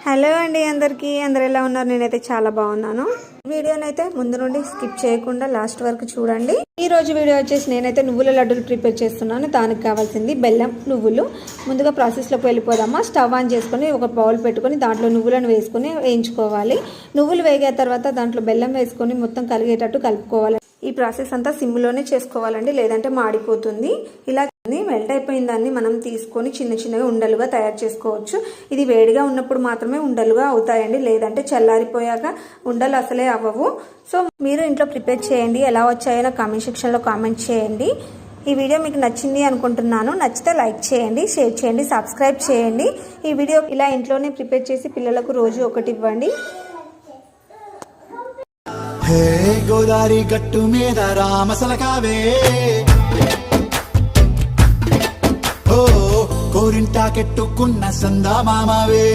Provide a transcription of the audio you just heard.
Hello అండి అందరూ ఎలా ఉన్నారు? నేనైతే చాలా బాగున్నాను. వీడియోనైతే ముందు నుండి స్కిప్ చేయకుండా లాస్ట్ వరకు చూడండి. ఈ రోజు వీడియో వచ్చేసి నేనైతే నువ్వుల లడ్డూలు ప్రిపేర్ చేస్తున్నాను. దానికి కావాల్సింది బెల్లం, నువ్వులు. ముందుగా ప్రాసెస్లోకి వెళ్ళిపోదామా. స్టవ్ ఆన్ చేసుకొని ఒక బౌల్ పెట్టుకొని దాంట్లో నువ్వులను వేసుకొని వేయించుకోవాలి. నువ్వులు వేగే తర్వాత దాంట్లో బెల్లం వేసుకొని మొత్తం కలిగేటట్టు కలుపుకోవాలి. ఈ ప్రాసెస్ అంతా సిమ్లోనే చేసుకోవాలండి, లేదంటే మాడిపోతుంది. ఇలా మెల్ట్ అయిపోయిన దాన్ని మనం తీసుకొని చిన్న చిన్నగా ఉండలుగా తయారు చేసుకోవచ్చు. ఇది వేడిగా ఉన్నప్పుడు మాత్రమే ఉండలుగా అవుతాయండి, లేదంటే చల్లారిపోయాక ఉండలు అసలే అవ్వవు. సో మీరు ఇంట్లో ప్రిపేర్ చేయండి. ఎలా వచ్చాయో కామెంట్ సెక్షన్లో కామెంట్ చేయండి. ఈ వీడియో మీకు నచ్చింది అనుకుంటున్నాను. నచ్చితే లైక్ చేయండి, షేర్ చేయండి, సబ్స్క్రైబ్ చేయండి. ఈ వీడియో ఇలా ఇంట్లోనే ప్రిపేర్ చేసి పిల్లలకు రోజు ఒకటి ఇవ్వండి. గోదారి గట్టు మీద రామసలకావే, ఓ కోరింటా కెట్టుకున్న సందా మామావే.